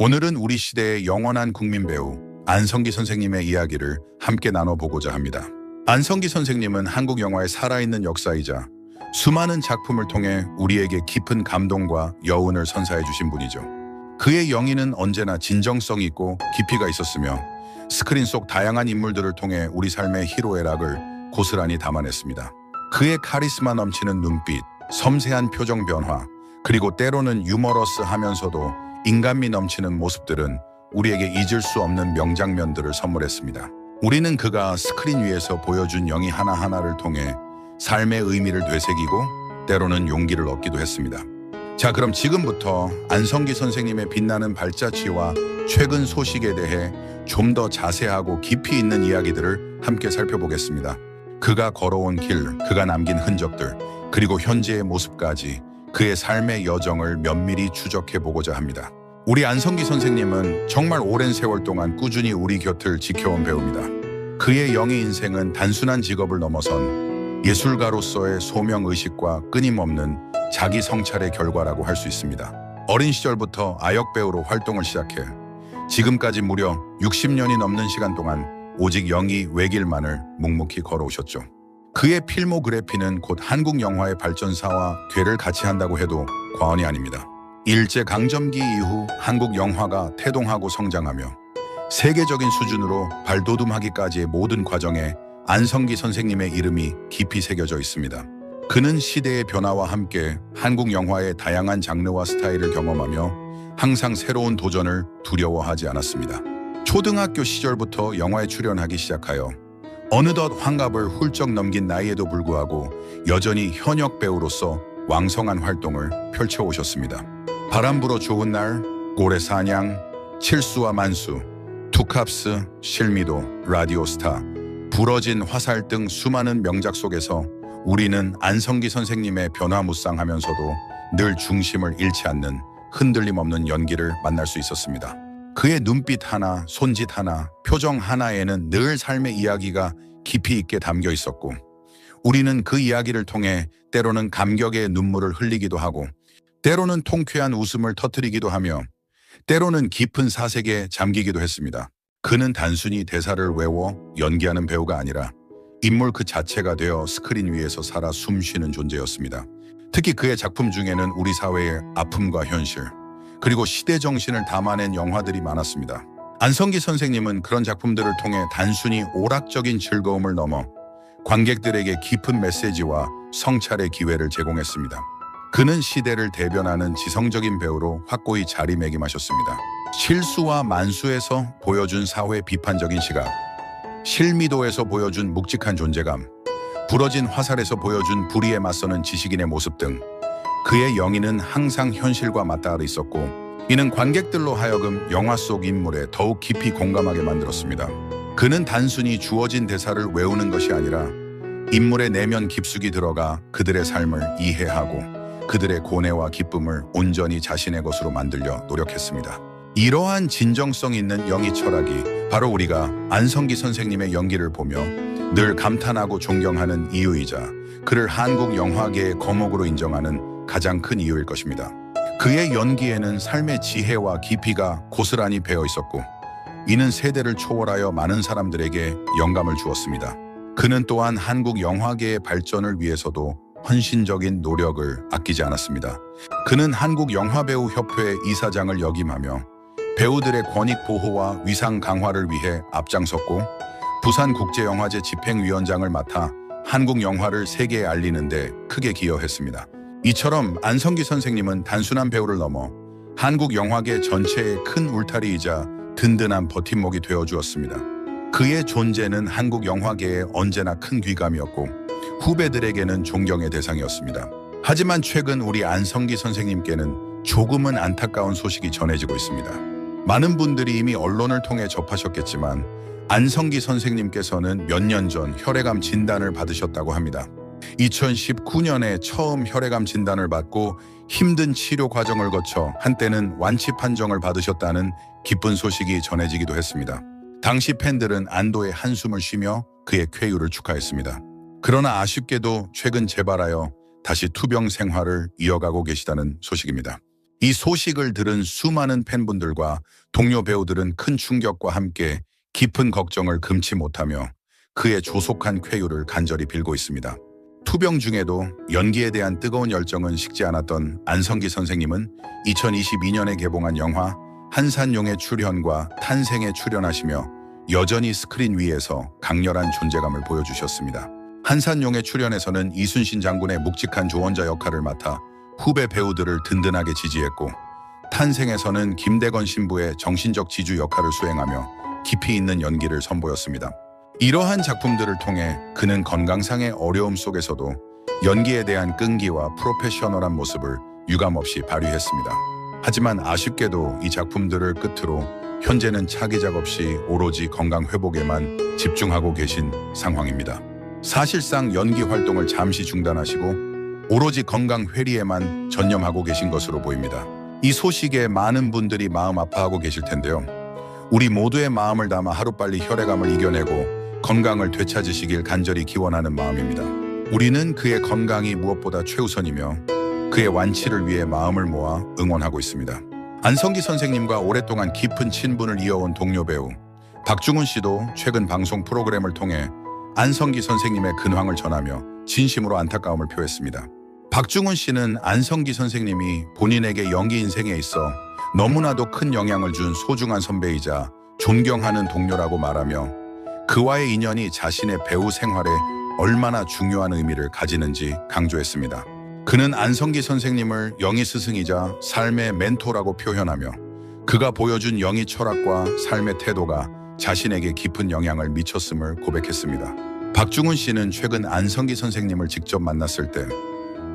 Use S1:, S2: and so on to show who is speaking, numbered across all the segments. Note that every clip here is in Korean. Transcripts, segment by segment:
S1: 오늘은 우리 시대의 영원한 국민 배우 안성기 선생님의 이야기를 함께 나눠보고자 합니다. 안성기 선생님은 한국 영화의 살아있는 역사이자 수많은 작품을 통해 우리에게 깊은 감동과 여운을 선사해 주신 분이죠. 그의 영인은 언제나 진정성 있고 깊이가 있었으며 스크린 속 다양한 인물들을 통해 우리 삶의 희로애락을 고스란히 담아냈습니다. 그의 카리스마 넘치는 눈빛, 섬세한 표정 변화, 그리고 때로는 유머러스하면서도 인간미 넘치는 모습들은 우리에게 잊을 수 없는 명장면들을 선물했습니다. 우리는 그가 스크린 위에서 보여준 영이 하나하나를 통해 삶의 의미를 되새기고 때로는 용기를 얻기도 했습니다. 자, 그럼 지금부터 안성기 선생님의 빛나는 발자취와 최근 소식에 대해 좀 더 자세하고 깊이 있는 이야기들을 함께 살펴보겠습니다. 그가 걸어온 길, 그가 남긴 흔적들, 그리고 현재의 모습까지 그의 삶의 여정을 면밀히 추적해보고자 합니다. 우리 안성기 선생님은 정말 오랜 세월 동안 꾸준히 우리 곁을 지켜온 배우입니다. 그의 영의 인생은 단순한 직업을 넘어선 예술가로서의 소명의식과 끊임없는 자기 성찰의 결과라고 할 수 있습니다. 어린 시절부터 아역배우로 활동을 시작해 지금까지 무려 60년이 넘는 시간 동안 오직 영희 외길만을 묵묵히 걸어오셨죠. 그의 필모그래피는 곧 한국 영화의 발전사와 궤를 같이 한다고 해도 과언이 아닙니다. 일제강점기 이후 한국 영화가 태동하고 성장하며 세계적인 수준으로 발돋움하기까지의 모든 과정에 안성기 선생님의 이름이 깊이 새겨져 있습니다. 그는 시대의 변화와 함께 한국 영화의 다양한 장르와 스타일을 경험하며 항상 새로운 도전을 두려워하지 않았습니다. 초등학교 시절부터 영화에 출연하기 시작하여 어느덧 환갑을 훌쩍 넘긴 나이에도 불구하고 여전히 현역 배우로서 왕성한 활동을 펼쳐오셨습니다. 바람 불어 좋은 날, 고래사냥, 칠수와 만수, 투캅스, 실미도, 라디오스타, 부러진 화살 등 수많은 명작 속에서 우리는 안성기 선생님의 변화무쌍하면서도 늘 중심을 잃지 않는 흔들림 없는 연기를 만날 수 있었습니다. 그의 눈빛 하나, 손짓 하나, 표정 하나에는 늘 삶의 이야기가 깊이 있게 담겨 있었고 우리는 그 이야기를 통해 때로는 감격의 눈물을 흘리기도 하고 때로는 통쾌한 웃음을 터뜨리기도 하며 때로는 깊은 사색에 잠기기도 했습니다. 그는 단순히 대사를 외워 연기하는 배우가 아니라 인물 그 자체가 되어 스크린 위에서 살아 숨쉬는 존재였습니다. 특히 그의 작품 중에는 우리 사회의 아픔과 현실, 그리고 시대 정신을 담아낸 영화들이 많았습니다. 안성기 선생님은 그런 작품들을 통해 단순히 오락적인 즐거움을 넘어 관객들에게 깊은 메시지와 성찰의 기회를 제공했습니다. 그는 시대를 대변하는 지성적인 배우로 확고히 자리매김하셨습니다. 칠수와 만수에서 보여준 사회 비판적인 시각, 실미도에서 보여준 묵직한 존재감, 부러진 화살에서 보여준 불의에 맞서는 지식인의 모습 등 그의 영인은 항상 현실과 맞닿아 있었고 이는 관객들로 하여금 영화 속 인물에 더욱 깊이 공감하게 만들었습니다. 그는 단순히 주어진 대사를 외우는 것이 아니라 인물의 내면 깊숙이 들어가 그들의 삶을 이해하고 그들의 고뇌와 기쁨을 온전히 자신의 것으로 만들려 노력했습니다. 이러한 진정성 있는 영희 철학이 바로 우리가 안성기 선생님의 연기를 보며 늘 감탄하고 존경하는 이유이자 그를 한국 영화계의 거목으로 인정하는 가장 큰 이유일 것입니다. 그의 연기에는 삶의 지혜와 깊이가 고스란히 배어 있었고 이는 세대를 초월하여 많은 사람들에게 영감을 주었습니다. 그는 또한 한국 영화계의 발전을 위해서도 헌신적인 노력을 아끼지 않았습니다. 그는 한국영화배우협회 이사장을 역임하며 배우들의 권익 보호와 위상 강화를 위해 앞장섰고 부산국제영화제 집행위원장을 맡아 한국 영화를 세계에 알리는 데 크게 기여했습니다. 이처럼 안성기 선생님은 단순한 배우를 넘어 한국 영화계 전체의 큰 울타리이자 든든한 버팀목이 되어주었습니다. 그의 존재는 한국 영화계에 언제나 큰 귀감이었고 후배들에게는 존경의 대상이었습니다. 하지만 최근 우리 안성기 선생님께는 조금은 안타까운 소식이 전해지고 있습니다. 많은 분들이 이미 언론을 통해 접하셨겠지만 안성기 선생님께서는 몇 년 전 혈액암 진단을 받으셨다고 합니다. 2019년에 처음 혈액암 진단을 받고 힘든 치료 과정을 거쳐 한때는 완치 판정을 받으셨다는 기쁜 소식이 전해지기도 했습니다. 당시 팬들은 안도의 한숨을 쉬며 그의 쾌유를 축하했습니다. 그러나 아쉽게도 최근 재발하여 다시 투병 생활을 이어가고 계시다는 소식입니다. 이 소식을 들은 수많은 팬분들과 동료 배우들은 큰 충격과 함께 깊은 걱정을 금치 못하며 그의 조속한 쾌유를 간절히 빌고 있습니다. 투병 중에도 연기에 대한 뜨거운 열정은 식지 않았던 안성기 선생님은 2022년에 개봉한 영화 한산용의 출현과 탄생에 출연하시며 여전히 스크린 위에서 강렬한 존재감을 보여주셨습니다. 한산용의 출연에서는 이순신 장군의 묵직한 조언자 역할을 맡아 후배 배우들을 든든하게 지지했고, 탄생에서는 김대건 신부의 정신적 지주 역할을 수행하며 깊이 있는 연기를 선보였습니다. 이러한 작품들을 통해 그는 건강상의 어려움 속에서도 연기에 대한 끈기와 프로페셔널한 모습을 유감없이 발휘했습니다. 하지만 아쉽게도 이 작품들을 끝으로 현재는 차기작 없이 오로지 건강 회복에만 집중하고 계신 상황입니다. 사실상 연기 활동을 잠시 중단하시고 오로지 건강 회리에만 전념하고 계신 것으로 보입니다. 이 소식에 많은 분들이 마음 아파하고 계실 텐데요. 우리 모두의 마음을 담아 하루빨리 혈액암을 이겨내고 건강을 되찾으시길 간절히 기원하는 마음입니다. 우리는 그의 건강이 무엇보다 최우선이며 그의 완치를 위해 마음을 모아 응원하고 있습니다. 안성기 선생님과 오랫동안 깊은 친분을 이어온 동료 배우 박중훈 씨도 최근 방송 프로그램을 통해 안성기 선생님의 근황을 전하며 진심으로 안타까움을 표했습니다. 박중훈 씨는 안성기 선생님이 본인에게 연기 인생에 있어 너무나도 큰 영향을 준 소중한 선배이자 존경하는 동료라고 말하며 그와의 인연이 자신의 배우 생활에 얼마나 중요한 의미를 가지는지 강조했습니다. 그는 안성기 선생님을 영희 스승이자 삶의 멘토라고 표현하며 그가 보여준 영희 철학과 삶의 태도가 자신에게 깊은 영향을 미쳤음을 고백했습니다. 박중훈 씨는 최근 안성기 선생님을 직접 만났을 때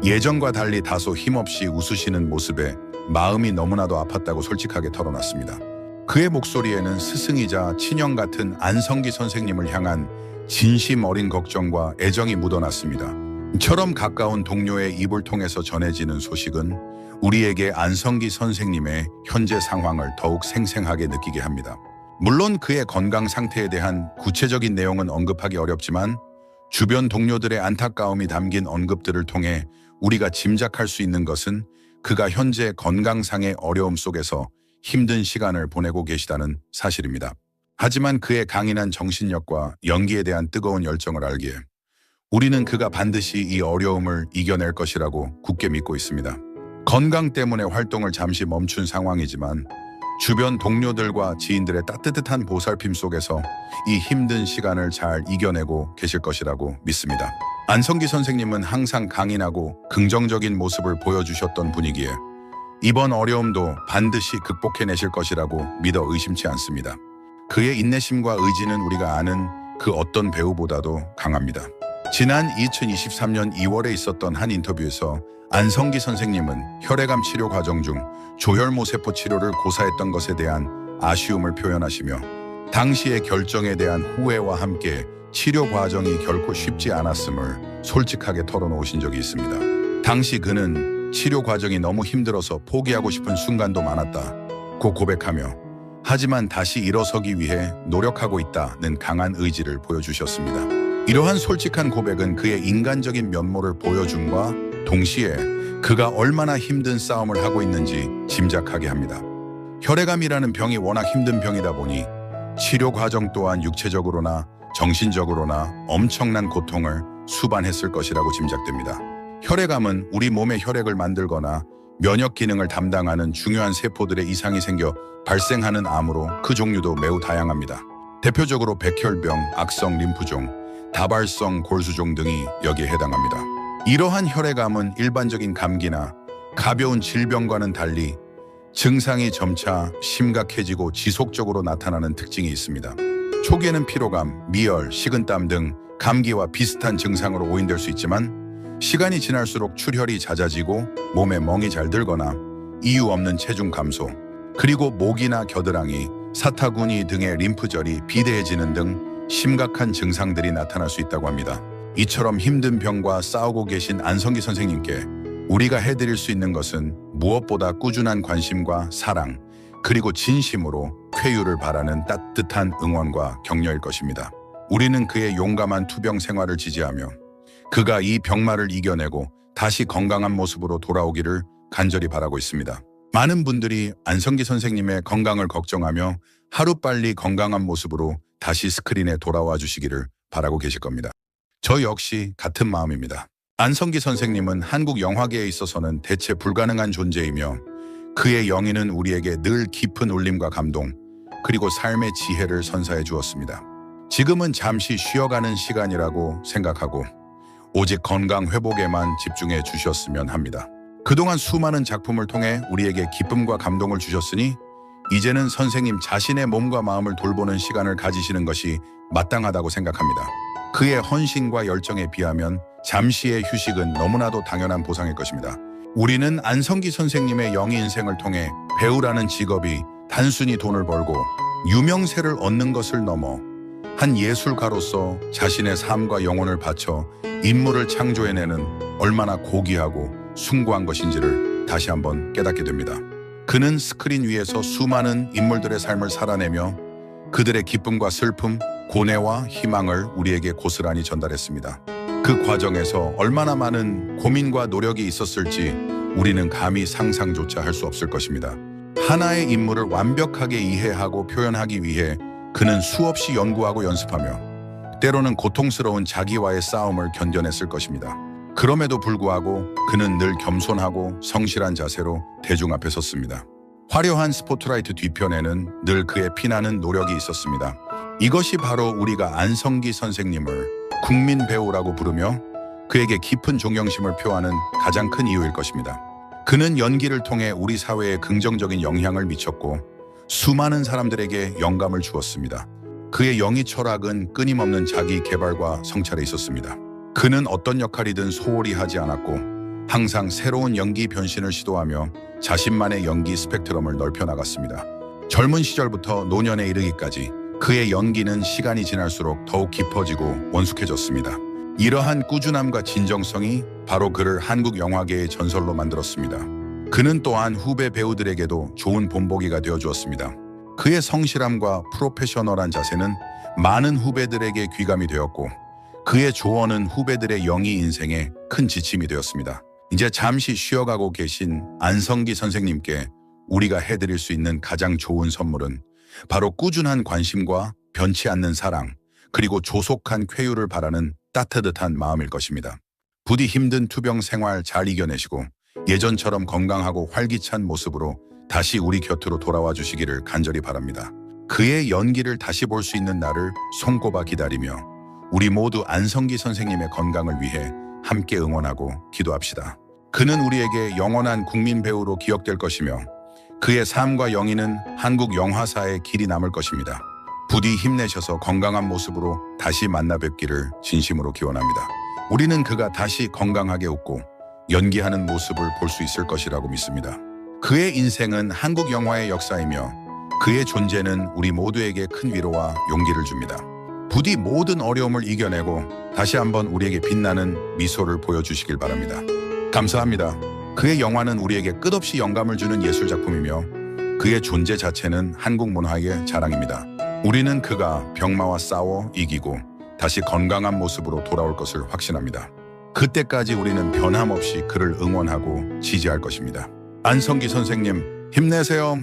S1: 예전과 달리 다소 힘없이 웃으시는 모습에 마음이 너무나도 아팠다고 솔직하게 털어놨습니다. 그의 목소리에는 스승이자 친형 같은 안성기 선생님을 향한 진심 어린 걱정과 애정이 묻어났습니다. 처럼 가까운 동료의 입을 통해서 전해지는 소식은 우리에게 안성기 선생님의 현재 상황을 더욱 생생하게 느끼게 합니다. 물론 그의 건강 상태에 대한 구체적인 내용은 언급하기 어렵지만 주변 동료들의 안타까움이 담긴 언급들을 통해 우리가 짐작할 수 있는 것은 그가 현재 건강상의 어려움 속에서 힘든 시간을 보내고 계시다는 사실입니다. 하지만 그의 강인한 정신력과 연기에 대한 뜨거운 열정을 알기에 우리는 그가 반드시 이 어려움을 이겨낼 것이라고 굳게 믿고 있습니다. 건강 때문에 활동을 잠시 멈춘 상황이지만 주변 동료들과 지인들의 따뜻한 보살핌 속에서 이 힘든 시간을 잘 이겨내고 계실 것이라고 믿습니다. 안성기 선생님은 항상 강인하고 긍정적인 모습을 보여주셨던 분이기에 이번 어려움도 반드시 극복해내실 것이라고 믿어 의심치 않습니다. 그의 인내심과 의지는 우리가 아는 그 어떤 배우보다도 강합니다. 지난 2023년 2월에 있었던 한 인터뷰에서 안성기 선생님은 혈액암 치료 과정 중 조혈모 세포 치료를 고사했던 것에 대한 아쉬움을 표현하시며 당시의 결정에 대한 후회와 함께 치료 과정이 결코 쉽지 않았음을 솔직하게 털어놓으신 적이 있습니다. 당시 그는 치료 과정이 너무 힘들어서 포기하고 싶은 순간도 많았다고 고백하며 하지만 다시 일어서기 위해 노력하고 있다는 강한 의지를 보여주셨습니다. 이러한 솔직한 고백은 그의 인간적인 면모를 보여줌과 동시에 그가 얼마나 힘든 싸움을 하고 있는지 짐작하게 합니다. 혈액암이라는 병이 워낙 힘든 병이다 보니 치료 과정 또한 육체적으로나 정신적으로나 엄청난 고통을 수반했을 것이라고 짐작됩니다. 혈액암은 우리 몸의 혈액을 만들거나 면역 기능을 담당하는 중요한 세포들의 이상이 생겨 발생하는 암으로 그 종류도 매우 다양합니다. 대표적으로 백혈병, 악성 림프종, 다발성 골수종 등이 여기에 해당합니다. 이러한 혈액암은 일반적인 감기나 가벼운 질병과는 달리 증상이 점차 심각해지고 지속적으로 나타나는 특징이 있습니다. 초기에는 피로감, 미열, 식은땀 등 감기와 비슷한 증상으로 오인될 수 있지만 시간이 지날수록 출혈이 잦아지고 몸에 멍이 잘 들거나 이유 없는 체중 감소, 그리고 목이나 겨드랑이, 사타구니 등의 림프절이 비대해지는 등 심각한 증상들이 나타날 수 있다고 합니다. 이처럼 힘든 병과 싸우고 계신 안성기 선생님께 우리가 해드릴 수 있는 것은 무엇보다 꾸준한 관심과 사랑, 그리고 진심으로 쾌유를 바라는 따뜻한 응원과 격려일 것입니다. 우리는 그의 용감한 투병 생활을 지지하며 그가 이 병마를 이겨내고 다시 건강한 모습으로 돌아오기를 간절히 바라고 있습니다. 많은 분들이 안성기 선생님의 건강을 걱정하며 하루빨리 건강한 모습으로 다시 스크린에 돌아와 주시기를 바라고 계실 겁니다. 저 역시 같은 마음입니다. 안성기 선생님은 한국 영화계에 있어서는 대체 불가능한 존재이며 그의 영인은 우리에게 늘 깊은 울림과 감동, 그리고 삶의 지혜를 선사해 주었습니다. 지금은 잠시 쉬어가는 시간이라고 생각하고 오직 건강 회복에만 집중해 주셨으면 합니다. 그동안 수많은 작품을 통해 우리에게 기쁨과 감동을 주셨으니 이제는 선생님 자신의 몸과 마음을 돌보는 시간을 가지시는 것이 마땅하다고 생각합니다. 그의 헌신과 열정에 비하면 잠시의 휴식은 너무나도 당연한 보상일 것입니다. 우리는 안성기 선생님의 영희 인생을 통해 배우라는 직업이 단순히 돈을 벌고 유명세를 얻는 것을 넘어 한 예술가로서 자신의 삶과 영혼을 바쳐 인물을 창조해내는 얼마나 고귀하고 숭고한 것인지를 다시 한번 깨닫게 됩니다. 그는 스크린 위에서 수많은 인물들의 삶을 살아내며 그들의 기쁨과 슬픔, 고뇌와 희망을 우리에게 고스란히 전달했습니다. 그 과정에서 얼마나 많은 고민과 노력이 있었을지 우리는 감히 상상조차 할 수 없을 것입니다. 하나의 인물을 완벽하게 이해하고 표현하기 위해 그는 수없이 연구하고 연습하며 때로는 고통스러운 자기와의 싸움을 견뎌냈을 것입니다. 그럼에도 불구하고 그는 늘 겸손하고 성실한 자세로 대중 앞에 섰습니다. 화려한 스포트라이트 뒤편에는 늘 그의 피나는 노력이 있었습니다. 이것이 바로 우리가 안성기 선생님을 국민 배우라고 부르며 그에게 깊은 존경심을 표하는 가장 큰 이유일 것입니다. 그는 연기를 통해 우리 사회에 긍정적인 영향을 미쳤고 수많은 사람들에게 영감을 주었습니다. 그의 영희 철학은 끊임없는 자기 개발과 성찰에 있었습니다. 그는 어떤 역할이든 소홀히 하지 않았고 항상 새로운 연기 변신을 시도하며 자신만의 연기 스펙트럼을 넓혀나갔습니다. 젊은 시절부터 노년에 이르기까지 그의 연기는 시간이 지날수록 더욱 깊어지고 원숙해졌습니다. 이러한 꾸준함과 진정성이 바로 그를 한국 영화계의 전설로 만들었습니다. 그는 또한 후배 배우들에게도 좋은 본보기가 되어주었습니다. 그의 성실함과 프로페셔널한 자세는 많은 후배들에게 귀감이 되었고 그의 조언은 후배들의 영희 인생에 큰 지침이 되었습니다. 이제 잠시 쉬어가고 계신 안성기 선생님께 우리가 해드릴 수 있는 가장 좋은 선물은 바로 꾸준한 관심과 변치 않는 사랑, 그리고 조속한 쾌유를 바라는 따뜻한 마음일 것입니다. 부디 힘든 투병 생활 잘 이겨내시고 예전처럼 건강하고 활기찬 모습으로 다시 우리 곁으로 돌아와 주시기를 간절히 바랍니다. 그의 연기를 다시 볼 수 있는 날을 손꼽아 기다리며 우리 모두 안성기 선생님의 건강을 위해 함께 응원하고 기도합시다. 그는 우리에게 영원한 국민 배우로 기억될 것이며 그의 삶과 영희는 한국 영화사에 길이 남을 것입니다. 부디 힘내셔서 건강한 모습으로 다시 만나 뵙기를 진심으로 기원합니다. 우리는 그가 다시 건강하게 웃고 연기하는 모습을 볼 수 있을 것이라고 믿습니다. 그의 인생은 한국 영화의 역사이며 그의 존재는 우리 모두에게 큰 위로와 용기를 줍니다. 부디 모든 어려움을 이겨내고 다시 한번 우리에게 빛나는 미소를 보여주시길 바랍니다. 감사합니다. 그의 영화는 우리에게 끝없이 영감을 주는 예술작품이며 그의 존재 자체는 한국 문화의 자랑입니다. 우리는 그가 병마와 싸워 이기고 다시 건강한 모습으로 돌아올 것을 확신합니다. 그때까지 우리는 변함없이 그를 응원하고 지지할 것입니다. 안성기 선생님, 힘내세요.